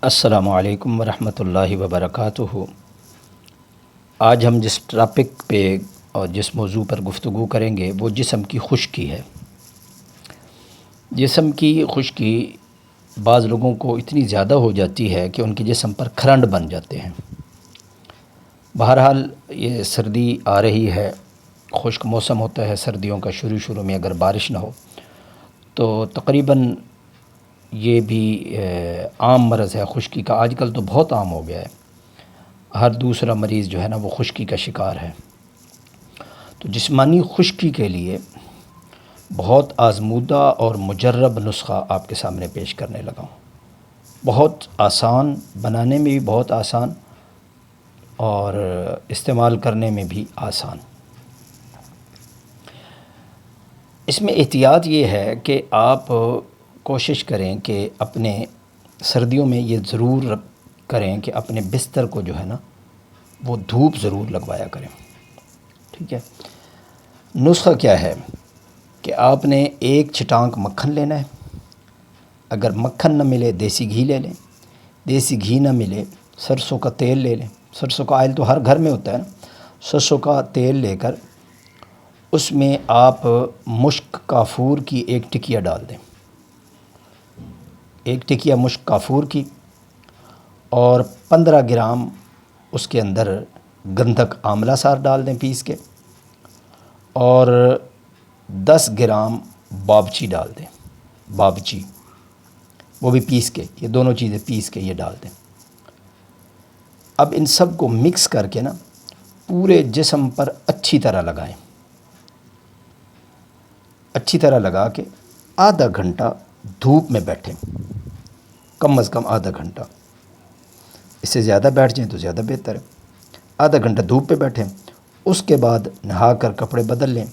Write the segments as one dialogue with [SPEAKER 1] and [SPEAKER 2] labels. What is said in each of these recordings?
[SPEAKER 1] السلام علیکم ورحمۃ اللہ وبرکاتہ۔ آج ہم جس ٹاپک پہ اور جس موضوع پر گفتگو کریں گے وہ جسم کی خشکی ہے۔ جسم کی خشکی بعض لوگوں کو اتنی زیادہ ہو جاتی ہے کہ ان کے جسم پر کھرنڈ بن جاتے ہیں۔ بہرحال یہ سردی آ رہی ہے، خشک موسم ہوتا ہے سردیوں کا، شروع میں اگر بارش نہ ہو تو تقریباً یہ بھی عام مرض ہے خشکی کا۔ آج کل تو بہت عام ہو گیا ہے، ہر دوسرا مریض جو ہے نا وہ خشکی کا شکار ہے۔ تو جسمانی خشکی کے لیے بہت آزمودہ اور مجرب نسخہ آپ کے سامنے پیش کرنے لگا ہوں۔ بہت آسان، بنانے میں بھی بہت آسان اور استعمال کرنے میں بھی آسان۔ اس میں احتیاط یہ ہے کہ آپ کوشش کریں کہ اپنے سردیوں میں یہ ضرور کریں کہ اپنے بستر کو جو ہے نا وہ دھوپ ضرور لگوایا کریں، ٹھیک ہے۔ نسخہ کیا ہے کہ آپ نے ایک چھٹانک مکھن لینا ہے۔ اگر مکھن نہ ملے دیسی گھی لے لیں، دیسی گھی نہ ملے سرسوں کا تیل لے لیں۔ سرسوں کا آئل تو ہر گھر میں ہوتا ہے نا۔ سرسوں کا تیل لے کر اس میں آپ مشک کافور کی ایک ٹکیا ڈال دیں، ایک ٹکیا مشک کافور کی، اور 15 گرام اس کے اندر گندھک آملہ سار ڈال دیں پیس کے، اور 10 گرام بابچی ڈال دیں، بابچی وہ بھی پیس کے، یہ دونوں چیزیں پیس کے یہ ڈال دیں۔ اب ان سب کو مکس کر کے نا پورے جسم پر اچھی طرح لگائیں، اچھی طرح لگا کے آدھا گھنٹہ دھوپ میں بیٹھیں، کم از کم آدھا گھنٹہ۔ اس سے زیادہ بیٹھ جائیں تو زیادہ بہتر ہے۔ آدھا گھنٹہ دھوپ پہ بیٹھیں، اس کے بعد نہا کر کپڑے بدل لیں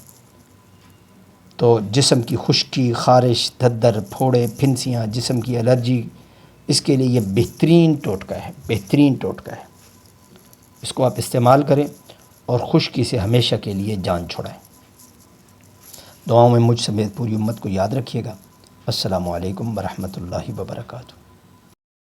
[SPEAKER 1] تو جسم کی خشکی، خارش، دھدر، پھوڑے، پھنسیاں، جسم کی الرجی، اس کے لیے یہ بہترین ٹوٹکا ہے، بہترین ٹوٹکا ہے۔ اس کو آپ استعمال کریں اور خشکی سے ہمیشہ کے لیے جان چھڑائیں۔ دعاؤں میں مجھ سمیت پوری امت کو یاد رکھیے گا۔ السلام علیکم ورحمۃ اللہ وبرکاتہ۔